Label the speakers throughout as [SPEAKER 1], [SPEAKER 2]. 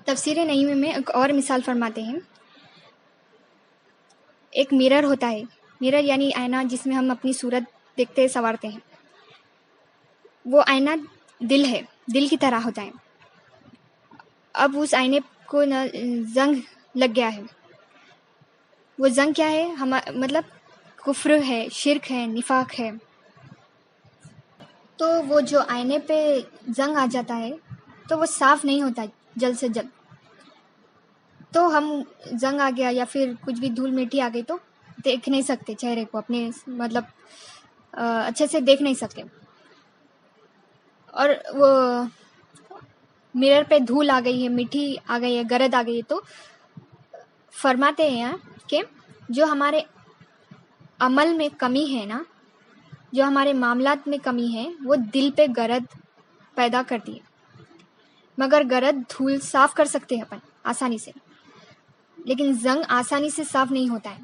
[SPEAKER 1] تفسیر نعیم میں ایک اور مثال فرماتے ہیں. ایک میرر ہوتا ہے، میرر یعنی آئینہ جس میں ہم اپنی صورت دیکھتے سنوارتے ہیں. وہ آئینہ دل ہے، دل کی طرح ہوتا ہے. اب اس آئینے کو زنگ لگ گیا ہے. وہ زنگ کیا ہے؟ مطلب کفر ہے، شرک ہے، نفاق ہے. تو وہ جو آئینے پہ زنگ آ جاتا ہے تو وہ صاف نہیں ہوتا جلد سے جلد. تو ہم زنگ آ گیا یا پھر کچھ بھی دھول مٹی آ گئی تو دیکھ نہیں سکتے چہرے کو، اپنے مطلب اچھے سے دیکھ نہیں سکتے. اور وہ مرر پہ دھول آ گئی ہے، مٹی آ گئی ہے، گرد آ گئی ہے، تو فرماتے ہیں کہ جو ہمارے عمل میں کمی ہے نا، جو ہمارے معاملات میں کمی ہے، وہ دل پہ گرد پیدا کرتی ہے. مگر گرد دھول صاف کر سکتے ہیں اپن آسانی سے، لیکن زنگ آسانی سے صاف نہیں ہوتا ہے.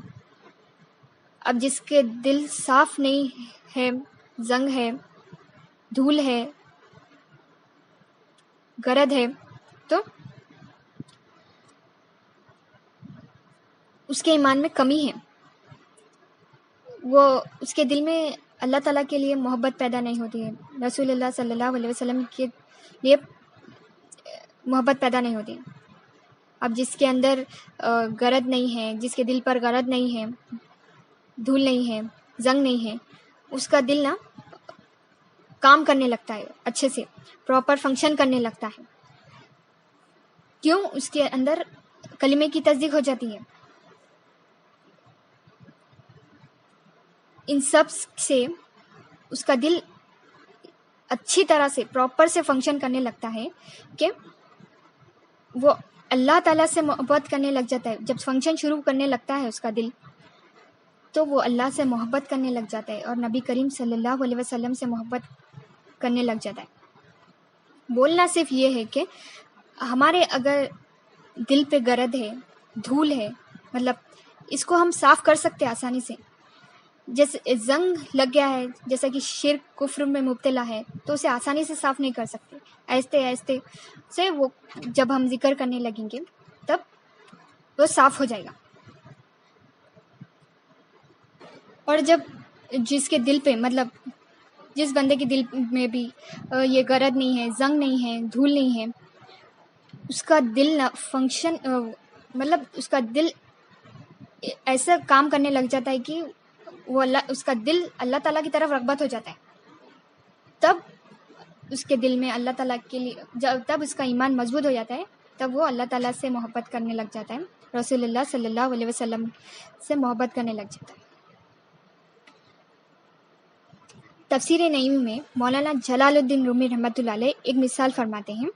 [SPEAKER 1] اب جس کے دل صاف نہیں ہے، زنگ ہے، دھول ہے، گرد ہے، تو اس کے ایمان میں کمی ہے. وہ اس کے دل میں اللہ تعالیٰ کے لیے محبت پیدا نہیں ہوتی ہے، رسول اللہ صلی اللہ علیہ وسلم کے لیے محبت پیدا نہیں ہوتی. اب جس کے اندر گرد نہیں ہے، جس کے دل پر گرد نہیں ہے، دھول نہیں ہے، زنگ نہیں ہے، اس کا دل نا کام کرنے لگتا ہے، اچھے سے پراپر فنکشن کرنے لگتا ہے. کیوں؟ اس کے اندر کلمے کی تصدیق ہو جاتی ہے. ان سب سے اس کا دل اچھی طرح سے پراپر سے فنکشن کرنے لگتا ہے کہ وہ اللہ تعالیٰ سے محبت کرنے لگ جاتا ہے. جب فنکشن شروع کرنے لگتا ہے اس کا دل، تو وہ اللہ سے محبت کرنے لگ جاتا ہے اور نبی کریم صلی اللہ علیہ وسلم سے محبت کرنے لگ جاتا ہے. بولنا صرف یہ ہے کہ ہمارے اگر دل پہ گرد ہے، دھول ہے، مطلب اس کو ہم صاف کر سکتے آسانی سے. جیسے زنگ لگ گیا ہے، جیسا کہ شرک کفر میں مبتلا ہے، تو اسے آسانی سے صاف نہیں کر سکتے. آہستہ آہستہ سے وہ جب ہم ذکر کرنے لگیں گے تب وہ صاف ہو جائے گا. اور جب جس کے دل پہ مطلب جس بندے کے دل میں بھی یہ گرد نہیں ہے، زنگ نہیں ہے، دھول نہیں ہے، اس کا دل فنکشن مطلب اس کا دل ایسا کام کرنے لگ جاتا ہے کہ وہ اس کا دل اللہ تعالیٰ کی طرف رغبت ہو جاتا ہے. تب اس کے دل میں اللہ تعالیٰ کے لیے تب اس کا ایمان مضبوط ہو جاتا ہے، تب وہ اللہ تعالیٰ سے محبت کرنے لگ جاتا ہے، رسول اللہ صلی اللہ علیہ وسلم سے محبت کرنے لگ جاتا ہے. تفسیر نعیم میں مولانا جلال الدین رومی رحمۃ اللہ علیہ ایک مثال فرماتے ہیں.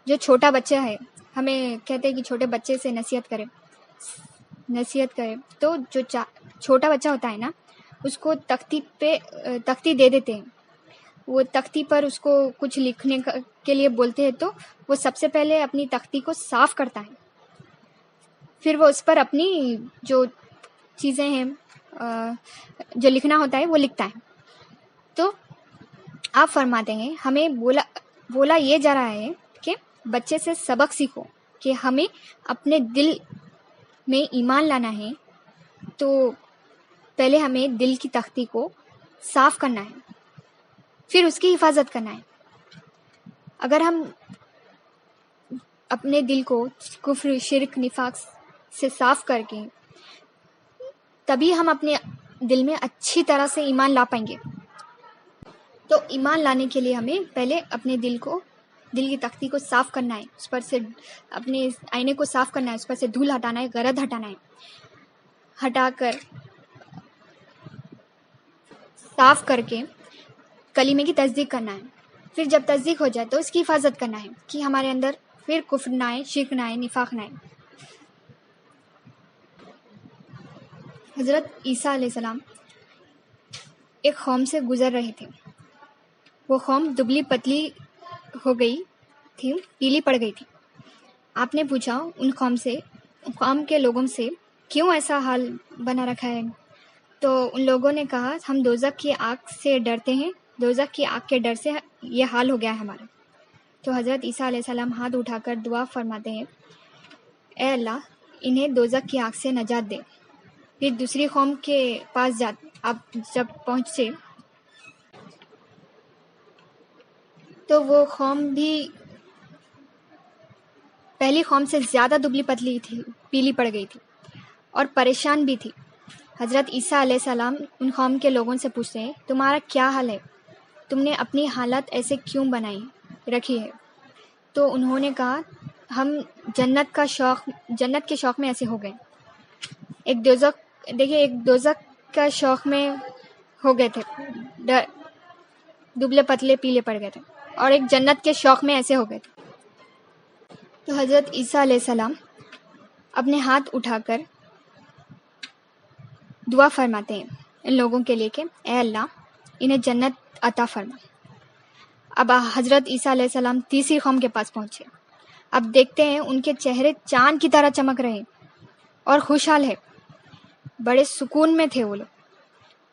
[SPEAKER 1] جو چھوٹا بچہ ہے، ہمیں کہتے ہیں کہ چھوٹے بچے سے نصیحت کرے، تو جو چھوٹا بچہ ہوتا ہے نا، اس کو تختی دے دیتے ہیں. وہ تختی پر اس کو کچھ لکھنے کے لیے بولتے ہیں، تو وہ سب سے پہلے اپنی تختی کو صاف کرتا ہے، پھر وہ اس پر اپنی جو چیزیں ہیں جو لکھنا ہوتا ہے وہ لکھتا ہے. تو آپ فرماتے ہیں ہمیں بولا یہ جا رہا ہے کہ بچے سے سبق سیکھو کہ ہمیں اپنے دل میں ایمان لانا ہے، تو پہلے ہمیں دل کی تختی کو صاف کرنا ہے، پھر اس کی حفاظت کرنا ہے. اگر ہم اپنے دل کو کفر، شرک، نفاق سے صاف کر کے تبھی ہم اپنے دل میں اچھی طرح سے ایمان لا پائیں گے. تو ایمان لانے کے لیے ہمیں پہلے اپنے دل کی تختی کو صاف کرنا ہے، اس پر سے اپنے آئینے کو صاف کرنا ہے، اس پر سے دھول ہٹانا ہے، گرد ہٹانا ہے. ہٹا کر صاف کر کے کلمے کی تصدیق کرنا ہے. پھر جب تصدیق ہو جائے تو اس کی حفاظت کرنا ہے کہ ہمارے اندر پھر کفر نہ آئے، شرک نہ آئے، نفاق نہ آئے. حضرت عیسیٰ علیہ السلام ایک قوم سے گزر رہے تھے. وہ قوم دبلی پتلی ہو گئی تھی، پیلی پڑ گئی تھی. آپ نے پوچھا ان قوم کے لوگوں سے کیوں ایسا حال بنا رکھا ہے؟ تو ان لوگوں نے کہا ہم دوزخ کی آگ سے ڈرتے ہیں، دوزخ کی آگ کے ڈر سے یہ حال ہو گیا ہے ہمارا. تو حضرت عیسیٰ علیہ السلام ہاتھ اٹھا کر دعا فرماتے ہیں، اے اللہ انہیں دوزخ کی آگ سے نجات دے۔ پھر دوسری قوم کے پاس آپ جب پہنچے تو وہ قوم بھی پہلی قوم سے زیادہ دبلی پتلی تھی، پیلی پڑ گئی تھی اور پریشان بھی تھی۔ حضرت عیسیٰ علیہ السلام ان قوم کے لوگوں سے پوچھتے ہیں، تمہارا کیا حال ہے؟ تم نے اپنی حالت ایسے کیوں بنائی رکھی ہے؟ تو انہوں نے کہا، ہم جنت کے شوق میں ایسے ہو گئے، ایک دوزخ کا شوق میں ہو گئے تھے، دبلے پتلے پیلے پڑ گئے تھے، اور ایک جنت کے شوق میں ایسے ہو گئے تھے۔ تو حضرت عیسیٰ علیہ السلام اپنے ہاتھ اٹھا کر دعا فرماتے ہیں ان لوگوں کے لیے کہ اے اللہ انہیں جنت عطا فرما۔ اب حضرت عیسیٰ علیہ السلام تیسری قوم کے پاس پہنچے۔ اب دیکھتے ہیں ان کے چہرے چاند کی طرح چمک رہے اور خوشحال ہے، بڑے سکون میں تھے وہ لوگ۔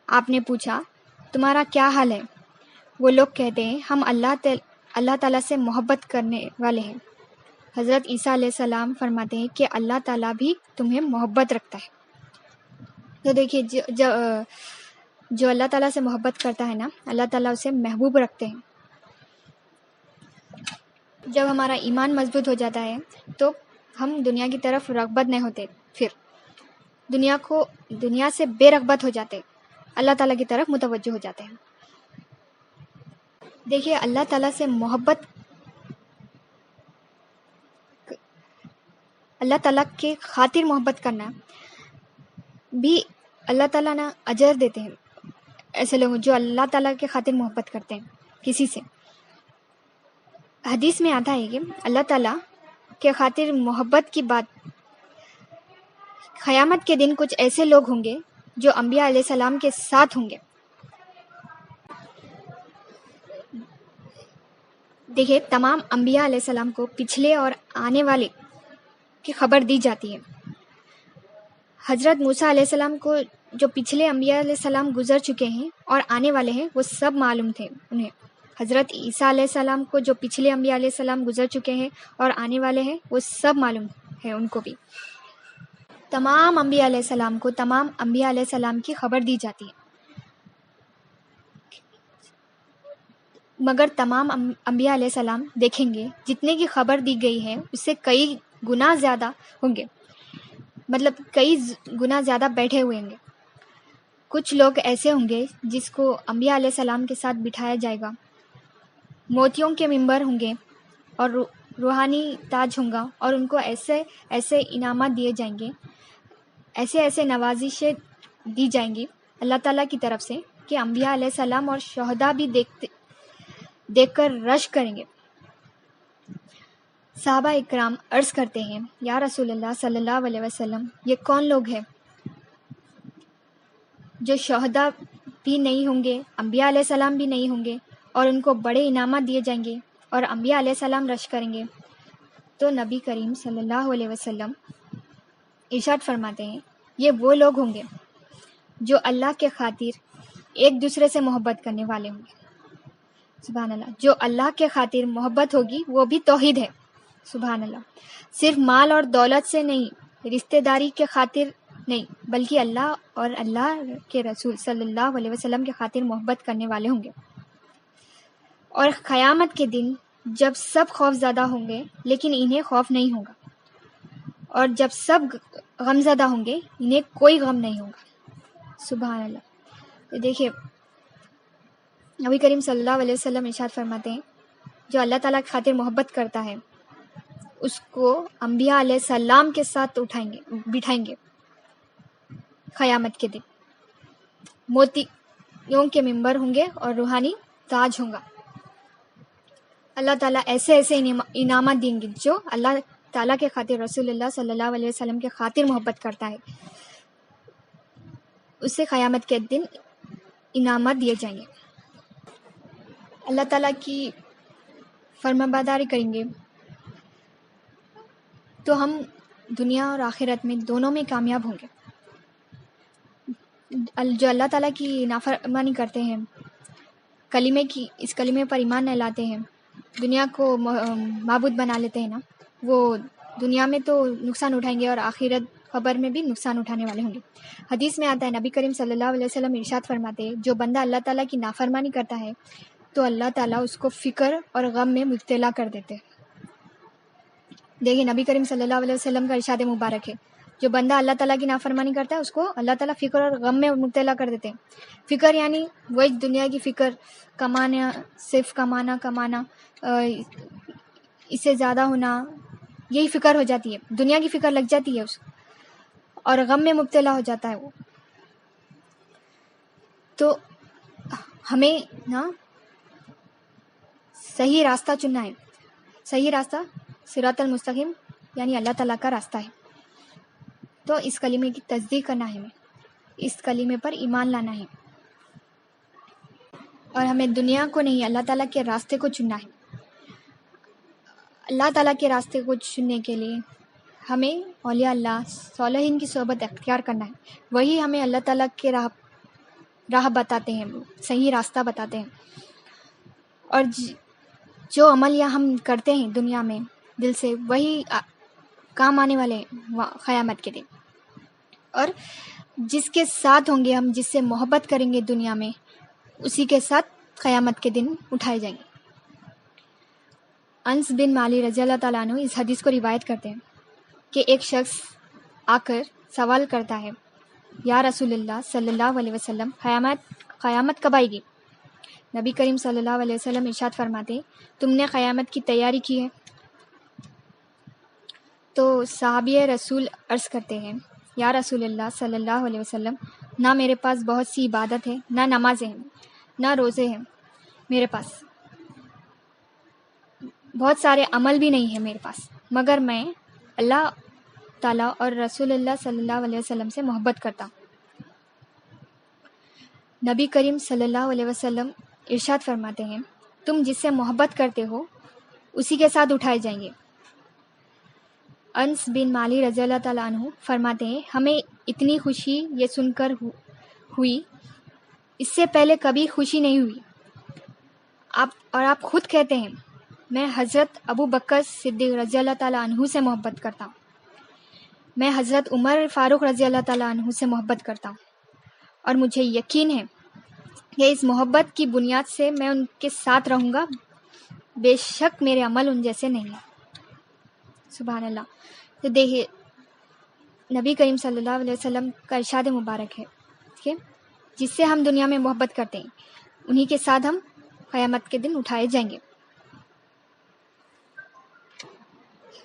[SPEAKER 1] آپ نے پوچھا، تمہارا کیا حال ہے؟ وہ لوگ کہتے ہیں، ہم اللہ تعالیٰ سے محبت کرنے والے ہیں۔ حضرت عیسیٰ علیہ السلام فرماتے ہیں کہ اللہ تعالیٰ بھی تمہیں محبت رکھتا ہے۔ تو دیکھیے جو اللہ تعالیٰ سے محبت کرتا ہے نا، اللہ تعالیٰ اسے محبوب رکھتے ہیں۔ جب ہمارا ایمان مضبوط ہو جاتا ہے تو ہم دنیا کی طرف رغبت نہیں ہوتے، پھر دنیا سے بے رغبت ہو جاتے، اللہ تعالیٰ کی طرف متوجہ ہو جاتے ہیں۔ دیکھیے اللہ تعالیٰ سے محبت، اللہ تعالیٰ کے خاطر محبت کرنا بھی اللہ تعالیٰ نا اجر دیتے ہیں ایسے لوگ جو اللہ تعالیٰ کے خاطر محبت کرتے ہیں کسی سے۔ حدیث میں آتا ہے کہ اللہ تعالیٰ کے خاطر محبت کی بات، قیامت کے دن کچھ ایسے لوگ ہوں گے جو انبیاء علیہ السلام کے ساتھ ہوں گے۔ دیکھیے تمام انبیاء علیہ السلام کو پچھلے اور آنے والے کی خبر دی جاتی ہے۔ حضرت موسیٰ علیہ السلام کو جو پچھلے انبیاء علیہ السلام گزر چکے ہیں اور آنے والے ہیں وہ سب معلوم تھے انہیں۔ حضرت عیسیٰ علیہ السلام کو جو پچھلے انبیاء علیہ السلام گزر چکے ہیں اور آنے والے ہیں وہ سب معلوم ہے ان کو بھی۔ تمام انبیاء علیہ السلام کو تمام انبیاء علیہ السلام کی خبر دی جاتی ہے، مگر تمام انبیاء علیہ السلام دیکھیں گے جتنے کی خبر دی گئی ہے اس سے کئی گنا زیادہ ہوں گے، مطلب کئی گنا زیادہ بیٹھے ہوئے ہوں گے۔ کچھ لوگ ایسے ہوں گے جس کو انبیاء علیہ السلام کے ساتھ بٹھایا جائے گا، موتیوں کے ممبر ہوں گے اور روحانی تاج ہوں گا، اور ان کو ایسے ایسے انعامات دیے جائیں گے، ایسے ایسے نوازشیں دی جائیں گی اللہ تعالیٰ کی طرف سے کہ انبیاء علیہ السلام اور شہداء بھی دیکھ کر رشک کریں گے۔ صحابہ اکرام عرض کرتے ہیں، یا رسول اللہ صلی اللہ علیہ وسلم، یہ کون لوگ ہیں جو شہداء بھی نہیں ہوں گے، انبیاء علیہ السلام بھی نہیں ہوں گے، اور ان کو بڑے انعامات دیے جائیں گے اور انبیاء علیہ السلام رشک کریں گے؟ تو نبی کریم صلی اللہ علیہ وسلم ارشاد فرماتے ہیں، یہ وہ لوگ ہوں گے جو اللہ کے خاطر ایک دوسرے سے محبت کرنے والے ہوں گے۔ سبحان اللہ، جو اللہ کے خاطر محبت ہوگی وہ بھی توحید ہے۔ سبحان اللہ، صرف مال اور دولت سے نہیں، رشتہ داری کے خاطر نہیں، بلکہ اللہ اور اللہ کے رسول صلی اللہ علیہ وسلم کے خاطر محبت کرنے والے ہوں گے۔ اور قیامت کے دن جب سب خوف زدہ ہوں گے لیکن انہیں خوف نہیں ہوگا، اور جب سب غم زدہ ہوں گے انہیں کوئی غم نہیں ہوگا۔ سبحان اللہ۔ دیکھیے نبی کریم صلی اللہ علیہ وسلم ارشاد فرماتے ہیں، جو اللہ تعالیٰ کی خاطر محبت کرتا ہے اس کو انبیاء علیہ السلام کے ساتھ بٹھائیں گے قیامت کے دن، موتیوں کے ممبر ہوں گے اور روحانی تاج ہوں گا۔ اللہ تعالیٰ ایسے ایسے انعامات دیں گے جو اللہ تعالیٰ کے خاطر، رسول اللہ صلی اللہ علیہ وسلم کے خاطر محبت کرتا ہے، اس سے قیامت کے دن انعامات دیے جائیں گے۔ اللہ تعالیٰ کی فرمانبرداری کریں گے تو ہم دنیا اور آخرت میں دونوں میں کامیاب ہوں گے۔ جو اللہ تعالیٰ کی نافرمانی کرتے ہیں، اس کلمے پر ایمان نہیں لاتے ہیں، دنیا کو معبود بنا لیتے ہیں نا، وہ دنیا میں تو نقصان اٹھائیں گے اور آخرت خبر میں بھی نقصان اٹھانے والے ہوں گے۔ حدیث میں آتا ہے، نبی کریم صلی اللہ علیہ وسلم ارشاد فرماتے ہیں، جو بندہ اللہ تعالیٰ کی نافرمانی کرتا ہے تو اللہ تعالیٰ اس کو فکر اور غم میں مبتلا کر دیتے ہیں۔ دیکھیں نبی کریم صلی اللہ علیہ وسلم کا ارشاد مبارک ہے، جو بندہ اللہ تعالیٰ کی نافرمانی کرتا ہے اس کو اللہ تعالیٰ فکر اور غم میں مبتلا کر دیتے ہیں۔ فکر یعنی وہی دنیا کی فکر، کمانا، صرف کمانا، اس سے زیادہ ہونا، یہی فکر ہو جاتی ہے، دنیا کی فکر لگ جاتی ہے اس، اور غم میں مبتلا ہو جاتا ہے وہ۔ تو ہمیں نا صحیح راستہ چننا ہے۔ صحیح راستہ صراط المستقیم یعنی اللہ تعالیٰ کا راستہ ہے۔ تو اس کلمے کی تصدیق کرنا ہے، ہمیں اس کلمے پر ایمان لانا ہے، اور ہمیں دنیا کو نہیں اللہ تعالیٰ کے راستے کو چننا ہے۔ اللہ تعالیٰ کے راستے کو چننے کے لیے ہمیں اولیاء اللہ صالحین کی صحبت اختیار کرنا ہے، وہی ہمیں اللہ تعالیٰ کے راہ بتاتے ہیں، صحیح راستہ بتاتے ہیں۔ اور جو عمل یا ہم کرتے ہیں دنیا میں دل سے، وہی کام آنے والے ہیں قیامت کے دن۔ اور جس کے ساتھ ہوں گے ہم، جس سے محبت کریں گے دنیا میں، اسی کے ساتھ قیامت کے دن اٹھائے جائیں گے۔ انس بن مالک رضی اللہ تعالیٰ عنہ اس حدیث کو روایت کرتے ہیں کہ ایک شخص آ کر سوال کرتا ہے، یا رسول اللہ صلی اللہ علیہ وسلم، قیامت کب آئے گی؟ نبی کریم صلی اللہ علیہ وسلم ارشاد فرماتے، تم نے قیامت کی تیاری کی ہے؟ تو صحابی رسول عرض کرتے ہیں، یا رسول اللہ صلی اللہ علیہ وسلم، نہ میرے پاس بہت سی عبادت ہے، نہ نمازیں ہیں، نہ روزے ہیں، میرے پاس بہت سارے عمل بھی نہیں ہیں میرے پاس، مگر میں اللہ تعالیٰ اور رسول اللہ صلی اللہ علیہ وسلم سے محبت کرتا ہوں۔ نبی کریم صلی اللہ علیہ وسلم ارشاد فرماتے ہیں، تم جس سے محبت کرتے ہو اسی کے ساتھ اٹھائے جائیں گے۔ انس بن مالک رضی اللہ تعالیٰ عنہ فرماتے ہیں، ہمیں اتنی خوشی یہ سن کر ہوئی، اس سے پہلے کبھی خوشی نہیں ہوئی۔ آپ خود کہتے ہیں، میں حضرت ابو بکر صدیق رضی اللہ تعالیٰ عنہ سے محبت کرتا ہوں، میں حضرت عمر فاروق رضی اللہ تعالیٰ عنہ سے محبت کرتا ہوں، اور مجھے یقین ہے کہ اس محبت کی بنیاد سے میں ان کے ساتھ رہوں گا، بے شک میرے عمل ان جیسے نہیں ہیں۔ سبحان اللہ۔ تو دیکھیے نبی کریم صلی اللہ علیہ وسلم کا ارشاد مبارک ہے کہ جس سے ہم دنیا میں محبت کرتے ہیں انہی کے ساتھ ہم قیامت کے دن اٹھائے جائیں گے۔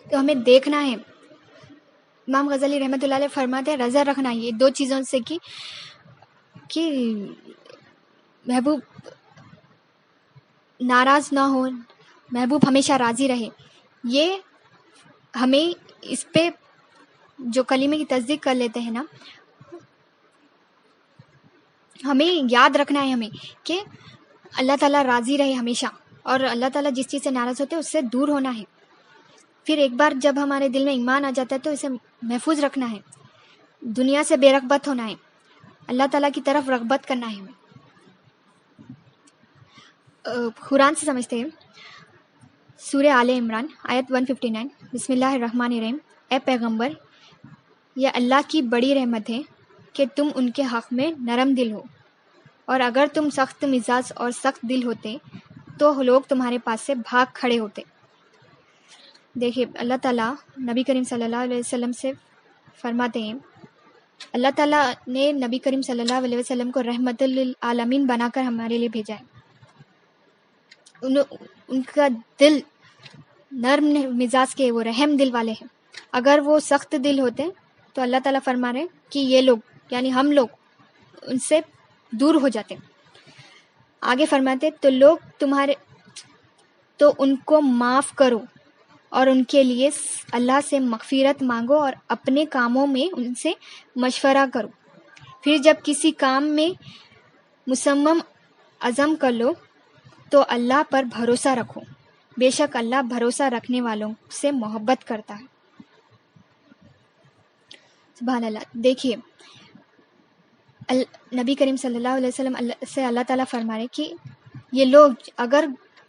[SPEAKER 1] تو ہمیں دیکھنا ہے، امام غزالی رحمۃ اللہ علیہ فرماتے ہیں، رضا رکھنا یہ دو چیزوں سے کہ محبوب ناراض نہ ہو، محبوب ہمیشہ راضی رہے۔ یہ ہمیں اس پہ جو کلمے کی تصدیق کر لیتے ہیں نا، ہمیں یاد رکھنا ہے ہمیں کہ اللہ تعالیٰ راضی رہے ہمیشہ، اور اللہ تعالیٰ جس چیز سے ناراض ہوتے ہیں اس سے دور ہونا ہے۔ پھر ایک بار جب ہمارے دل میں ایمان آ جاتا ہے تو اسے محفوظ رکھنا ہے، دنیا سے بے رغبت ہونا ہے، اللہ تعالیٰ کی طرف رغبت کرنا ہے ہمیں۔ قرآن سے سمجھتے ہیں، سورہ آل عمران آیت 159، بسم اللہ الرحمن الرحیم، اے پیغمبر، یہ اللہ کی بڑی رحمت ہے کہ تم ان کے حق میں نرم دل ہو، اور اگر تم سخت مزاج اور سخت دل ہوتے تو لوگ تمہارے پاس سے بھاگ کھڑے ہوتے۔ دیکھیے اللہ تعالیٰ نبی کریم صلی اللہ علیہ وسلم سے فرماتے ہیں، اللہ تعالیٰ نے نبی کریم صلی اللہ علیہ وسلم کو رحمت للعالمین بنا کر ہمارے لیے بھیجا ہے۔ ان کا دل نرم مزاج کے، وہ رحم دل والے ہیں۔ اگر وہ سخت دل ہوتے تو اللہ تعالیٰ فرما رہے کہ یہ لوگ یعنی ہم لوگ ان سے دور ہو جاتے۔ آگے فرماتے تو ان کو معاف کرو اور ان کے لیے اللہ سے مغفرت مانگو اور اپنے کاموں میں ان سے مشورہ کرو، پھر جب کسی کام میں مصمم عزم کر لو تو اللہ پر بھروسہ رکھو، بے شک اللہ بھروسہ رکھنے والوں سے محبت کرتا ہے۔ سبحان اللہ۔ دیکھیے نبی کریم صلی اللہ علیہ وسلم سے اللہ تعالیٰ فرما رہے کہ یہ لوگ اگر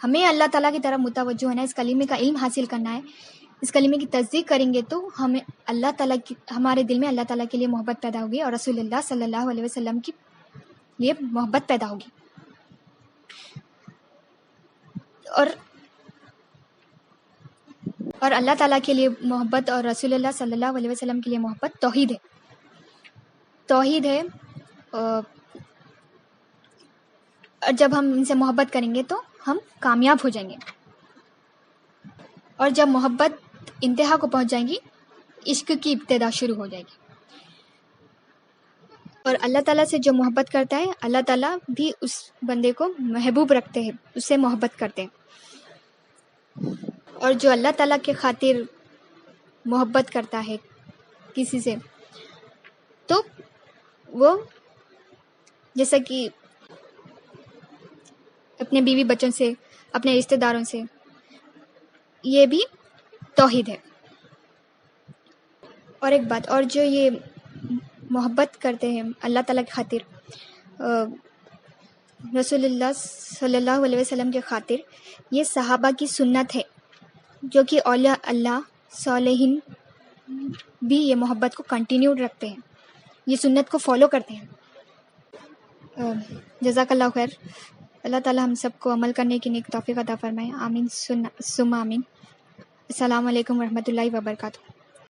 [SPEAKER 1] ہمیں اللہ تعالیٰ کی طرف متوجہ ہونا ہے، اس کلمے کا علم حاصل کرنا ہے. اس کلمے کی تصدیق کریں گے تو ہمیں اللہ تعالیٰ کی، ہمارے دل میں اللہ تعالیٰ کے لیے محبت پیدا ہوگی اور رسول اللہ صلی اللہ علیہ وسلم کی لیے محبت پیدا ہوگی. اور اللہ تعالیٰ کے لیے محبت اور رسول اللہ صلی اللہ علیہ وسلم کے لیے محبت توحید ہے. توحید ہے. اور جب ہم ان سے محبت کریں گے تو ہم کامیاب ہو جائیں گے. اور جب محبت انتہا کو پہنچ جائیں گی، عشق کی ابتدا شروع ہو جائے گی. اور اللہ تعالیٰ سے جو محبت کرتا ہے، اللہ تعالیٰ بھی اس بندے کو محبوب رکھتے ہیں، اس سے محبت کرتے ہیں. اور جو اللہ تعالیٰ کے خاطر محبت کرتا ہے کسی سے، تو وہ جیسا کہ اپنے بیوی بچوں سے، اپنے رشتہ داروں سے، یہ بھی توحید ہے. اور ایک بات اور، جو یہ محبت کرتے ہیں اللہ تعالیٰ کی خاطر، رسول اللہ صلی اللہ علیہ وسلم کے خاطر، یہ صحابہ کی سنت ہے، جو کہ اولیاء اللہ صالحین بھی یہ محبت کو کنٹینیو رکھتے ہیں، یہ سنت کو فالو کرتے ہیں. جزاک اللہ خیر. اللہ تعالیٰ ہم سب کو عمل کرنے کی نیک توفیق عطا فرمائے. آمین ثم آمین. السلام علیکم ورحمۃ اللہ وبرکاتہ.